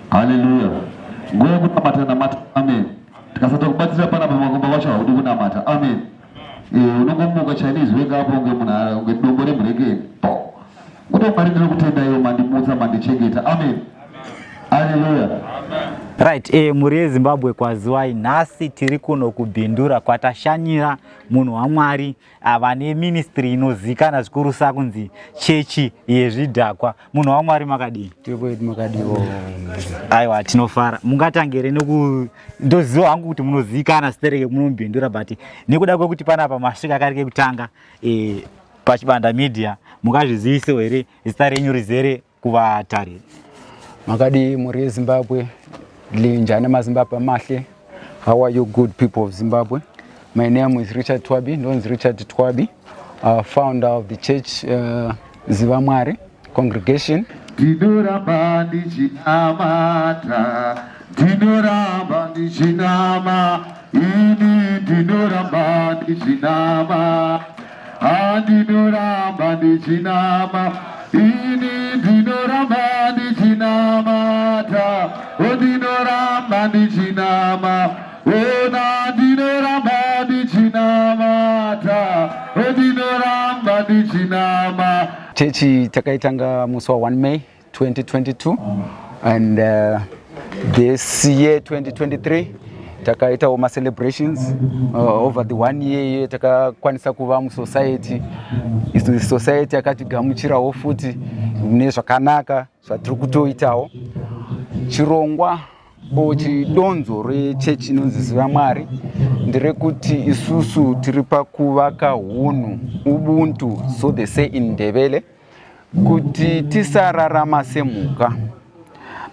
Hallelujah. Ngoya kunamata namata. Amen. Tikasata kubatsira pana pamakomba wacho haudi kunamata. Amen. Unongomuka Chinese wake hapo unge dombo remureke. Kuti Mwari ndinokutenda iwe mandimutsa mandichengeta. Amen. Hallelujah. Right, muri yeZimbabwe kwaziwai nhasi tiri kuno kubhindura kwatashanyira munhu waMwari vane ministry inozikanwa zvikuru sakunzi chechi yezvidhakwa. Munhu waMwari makadii? Makadiwo. Aiwa, tinofara. Mungatangere ndoziva hangu kuti munozikanwa stereke munobhindura, but nekuda kwekuti panapa masvika kari kekutanga pachibanda media, mungazvizivisewo here zita renyu rizere kuvatariri? Makadi muri yeZimbabwe, linjani maZimbabwe mahle. How are you good people of Zimbabwe? My name is Richard Twabi, known as Richard Twabi, founder of the church Zivamwari congregation. Dinuramba ndichinamata, dinuramba ndichinama, ini dinuramba ndichinama, dinuramba ndichinama, ini dinuramba ndichinamata, dinuramba ndichinama, ona dinuramba ndichinamata, dinuramba ndichinama. Chechi takaitanga musi wa 1 May 2022 and this year 2023 takaita ma celebrations over the 1 year takakwanisa kuva mu society. Isu society akatigamuchirawo futi nezvakanaka zvatiri kutoitawo. Chirongwa chidonzo rechechi inonzi Zivamwari nderekuti isusu tiri pakuvaka hunhu, ubuntu, so they say in Ndebele, kuti tisararama semhuka.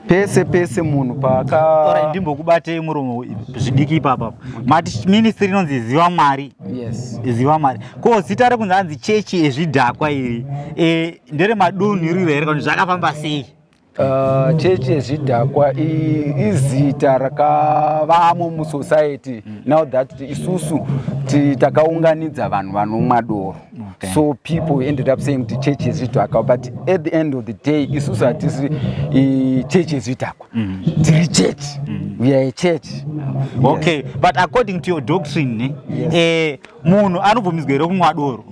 Pese munhu Ora ndimbokubatei muromo zvidiki ipapa. Mati ministry inonzi Zivamwari. Yes. Zivamwari. Ko zita rekunzi chechi yezvidhakwa iri ndere madunhu iriro here kana zvakafamba sei? Chechi yezvidhakwa izita rakavamo musociety now that isusu takaunganidza vanhu vanonwa doro. So people ended up saying the church yezvidhakwa, but at the end of the day isusu hatisi church yezvidhakwa. Tiri church. We are a church. Okay, yes. But according to your doctrine, yes. Munhu anobvumidzwa here kunwa doro?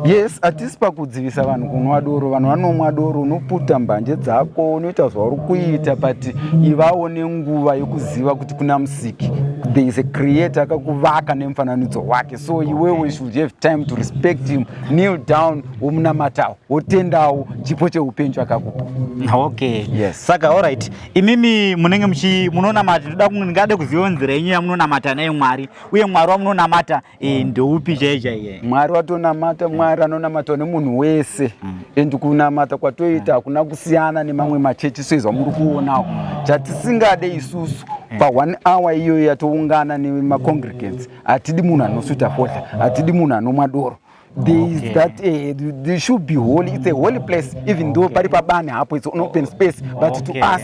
Yes, atisi pakudzivisa vanhu kunwa doro. Vanhu vanomwa doro, unoputa mbanje dzako, unoita zvauri kuita, but ivawo nenguva yokuziva kuti kuna musiki. There is a creator akakuvaka nemufananidzo wake, so iwewe should have time to respect him, kneel down, womunamatawo, wotendawo chipo cheupenyu akakupa. Okay. Yes. Saka alright. Imimi munenge munonamata, ndingade kuziva nzira yenyu yamunonamata naye Mwari. Uye Mwari wamunonamata ndeupi chaiye? Mwari watonamata, Mwari anonamata nemunhu wese. Endi kunamata kwatoita hakuna kusiyana nemamwe machechi soizwa muri kuonawo. Chatisingade isusu pa 1 hour iyo yatoungana nemacongregants, atidi munhu anosvita fodla, atidi munhu anomwa doro. There is that they should be holy. It's a holy place, even though pari pabane hapo it's an open space, but to us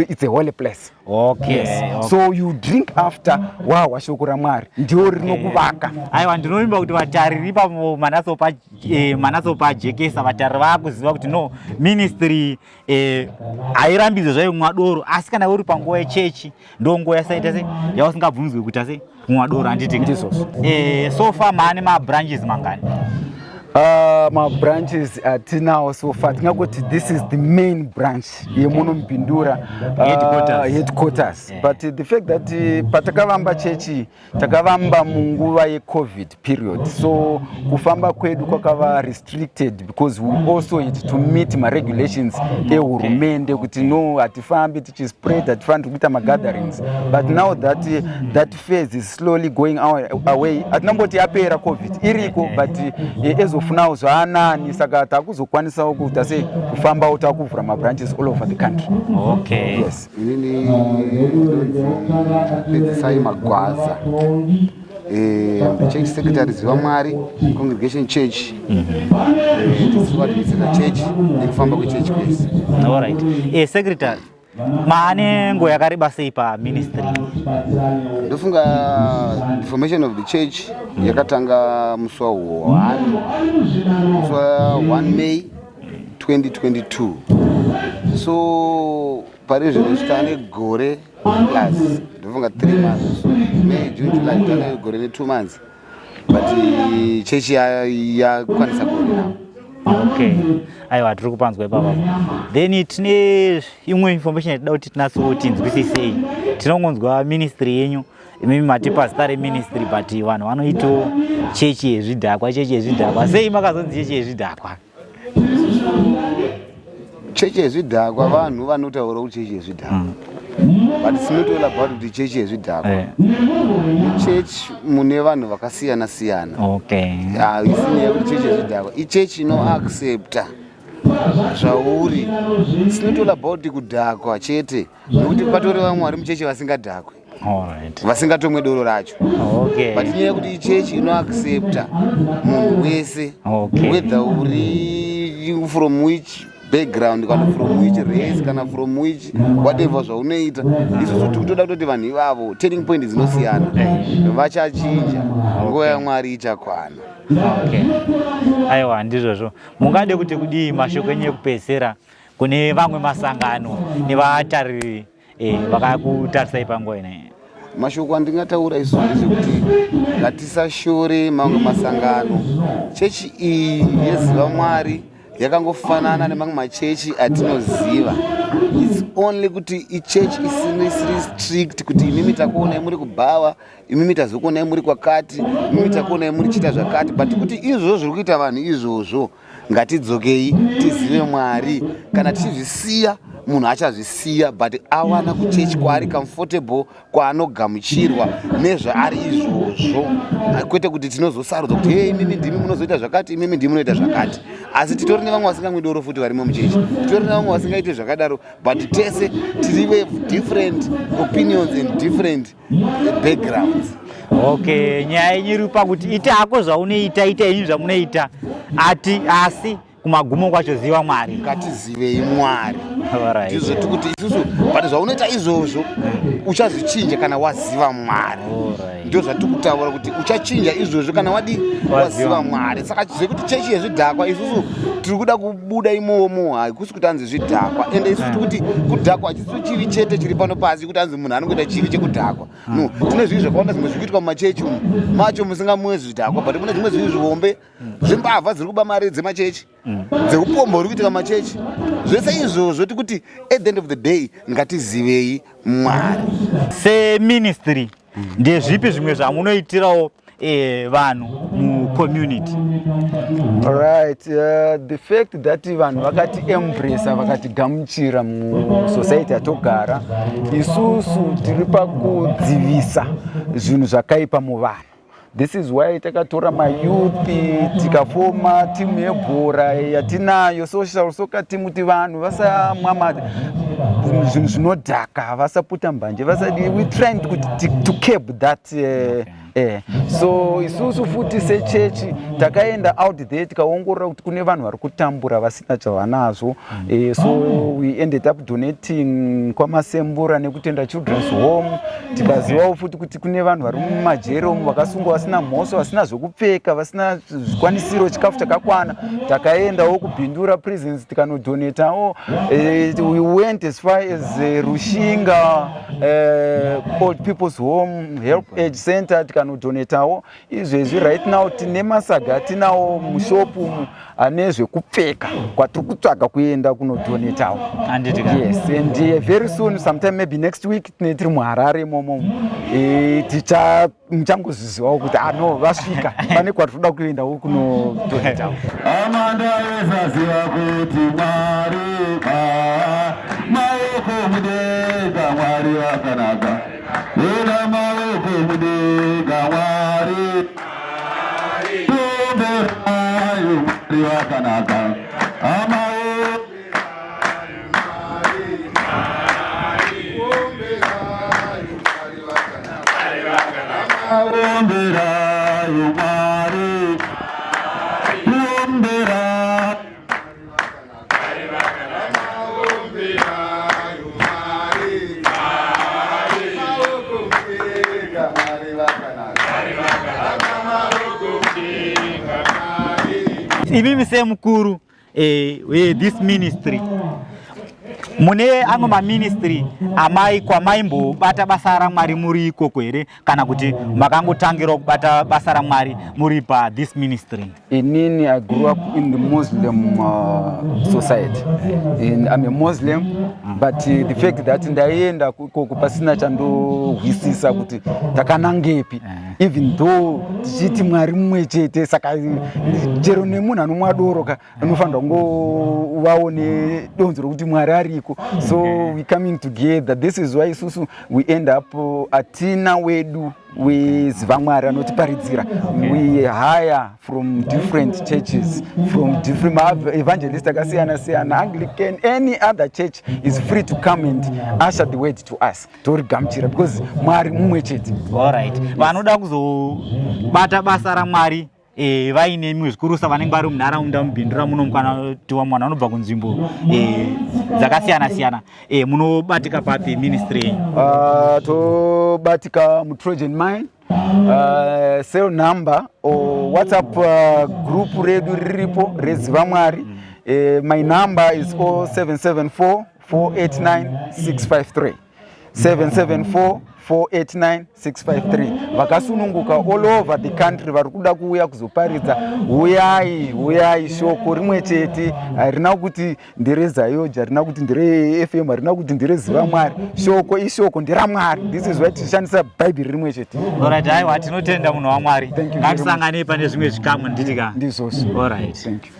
it's a holy place. Okay. Yes. Okay. So you drink after shoko ra Mwari ndio rinokuvaka. Aiwa, ndinoimba kuti vatariri manaso pajekesa vatariri vakuziva kuti no ministry airambidzwe zvayo kunwa doro, asi kana uri panguva yechechi ndonguva yasaita sei yausingabvunzwe kuita sei kunwa doro handiti ndizvo. So far maane mabranches mangani? My branches atinawo so far tingati this is the main branch yemuno Mbindura headquarters. Yeah. But the fact that patakavamba chechi takavamba munguva yeCovid period, so kufamba kwedu kwakava restricted because we also had to meet my regulations ehurumende kuti no hatifambi tichispread, hatifani kuita magatherings. But now that that phase is slowly going away, atinamboti yapera COVID iriko, but ezofunawo zvaanani, saka takuzokwanisawo kuita sei kufambawo takuvhura mabranches all over the country. Okay. Yes. Inini Pedzisai Magwaza, church secretary Zivamwari congregation church. Tisivadisa church nekufamba kwechurch kwese. All right. Secretary, maane nguva yakareba sei pa ministry? Ndofunga formation of the church yakatanga musi wa 1 May 2022. So parizvino tane gore plus ndofunga 3 months May June July tane gore ne 2 months but chechi yakwanisa gore now. Okay, aiwa tiri kupanzwa ipapa. Then tine imwe information yatida kuti tinatso tinzwisisei. Tinongonzwa ministry yenyu imimi matipasita reministry but vanhu vanoitawo chechi yezvidhakwa sei makazonzi chechi yezvidhakwa? Chechi yezvidhakwa vanhu vanotaura kuti chechi yezvidhakwa but it's not all about kuti chechi yezvidhakwa. Chechi mune vanhu vakasiyana siyana. Okay. Isina kuti chechi yezvidhakwa ichechi inoaccepta zvauri. It's not all about kudhakwa chete nokuti patori vamwe vari muchechi vasingadhakwi. Alright. Vasingatomwe doro racho. Okay. But nyaya kuti ichechi inoaccepta munhu wese. Okay. Whether uri from which background kana from which race kana from which whatever zvaunoita. Isusu tikutoda kuti vanhu ivavo turning point dzinosiyana vachachinja nguva yaMwari ichakwana. Okay. Aiwa ndizvozvo. Mungade kuti kudii mashoko enyu ekupedzisira kune vamwe masangano nevatariri vakakutarisai panguva ino? Mashoko andingataura isu ndezvekuti ngatisashore mamwe masangano. Chechi iyi yeziva Mwari yakangofanana nemamwe machechi atinoziva. It's only kuti ichechi isiri strict kuti imimi takuonai muri kubhawa, imimi tazokuonai muri kwakati, imimi takuonai muri chita zvakati, but kuti izvozvo zviri kuita vanhu izvozvo ngatidzokei tizive Mwari. Kana tichizvisiya munhu achazvisiya but awana kuchechi kwaari comfortable kwaanogamuchirwa nezvaari izvozvo. Kwete kuti tinozosarudza kuti hey imimi ndimi munozoita zvakati, imimi ndimi munoita zvakati. Asi titori nevamwe vasingamwi doro futi varimo muchechi, titori nevamwe vasingaite zvakadaro but tese tirive different opinions and different backgrounds. Okay, nyaya yenyu iri pakuti ita hako zvaunoita ita henyu zvamunoita asi kumagumo kwacho ziva Mwari. Ngatizivei Mwari. Alright. Ndizvo tikuti isusu but zvaunoita izvozvo uchazvichinja kana waziva Mwari. Ndio zvatikutaura kuti uchachinja izvozvo kana waziva Mwari. Saka zvekuti chechi yezvidhakwa isusu tiri kuda kubuda imomo haikusi kuti anzi zvidhakwa ende isusu tikuti kudhakwa hachisi chivi chete chiri pano pasi kuti anzi munhu anongoita chivi chekudhakwa. No, tine zvinhu zvakawanda zvimwe zvikuitwa mumachechi umu macho musingamwe zvidhakwa but mune zvimwe zvinhu zvihombe zvembavha dziri kuba mari dzemachechi dzekupomba uri kuitika machechi. Zvese izvozvo tikuti at the end of the day ngatizivei Mwari. Seministry ndezvipi zvimwe zvamunoitirawo vanhu mucommunity? Alright, the fact that vanhu vakati embrace vakatigamuchira musociety yatogara, isusu tiri pakudzivisa zvinhu zvakaipa muvanhu. This is why takatora mayouth tikafoma timu yebhora yatinayo social soccer team kuti vanhu vasamwa zvinhu zvinodhaka, vasaputa mbanje, we trying to curb that. So isusu futi sechechi takaenda out there tikaongorora kuti kune vanhu vari kutambura vasina chavanazvo. So we ended up donating kwamasembura nekutenda children's home. Tikazivawo futi kuti kune vanhu vari mumajeri umu vakasungwa vasina mhosva, vasina zvokupfeka, vasina zvikwanisiro, chikafu chakakwana. Takaendawo kubhindura prisons tikanodonatawo. We went as far as Rushinga old people's home help age center tikanodonatawo. Izvezvi right now tine masaga tinawo mushopu ane zvekupfeka kwatiri kutsvaga kuenda kunodonatawo. Yes, and very soon sometime maybe next week tiri muHarare momo muchangozvizivawo kuti no vasvika pane kwatiri kuenda kunodonatawo. Amanda wezaziva kuti Mwari maoko mudenga Mwari wakanaka. Ena maoko mudenga Mwari tumberayo Mwari wakanaka. Tumberayo Mwari imimi semukuru this ministry mune amwe maministry amai kwamaimbobata basa raMwari muri ikoko here kana kuti makangotangira kubata basa raMwari muri this ministry? Inini, I grew up in the Muslim society. I'm a Muslim, but the fact that ndaenda ikoko pasina chandohwisisa kuti takanangepi, even though tichiti Mwari mumwe chete, saka chero nemunhu anomwa doro anofanira kungovaone donzo rokuti Mwari ariko. So we coming together. This is why isusu we end up atina wedu weziva Mwari anotiparidzira. We hire from different churches, from different evangelists akasiyana siyana, Anglican, any other church is free to come and usher the word to us. Torigamuchira because Mwari mumwe chete. All right. Vanoda kuzobata basa raMwari vaine imwe zvikurusa vanenge vari munharaunda mubhindura muno kana tiwa mwana unobva kunzvimbo dzakasiyana siyana, munobatika papi ministry? Tobatika muTrojan Mine, cell number or WhatsApp group redu riripo reziva Mwari. My number is 0774 489 653 774 489-653. Vakasununguka all over the country vari kuda kuuya kuzoparidza. Uyai shoko rimwe chete, harina kuti ndere Zayoja, harina kuti ndere FM, harina kuti ndere ziva Mwari. Shoko ishoko ndera Mwari. This is why tishandisa Bible rimwe chete. Alright, haiwa tinotenda munhu waMwari. Thank you. Ngatisangane pane zvimwe zvikamu nditika. Ndizvozvo. Alright. Thank you.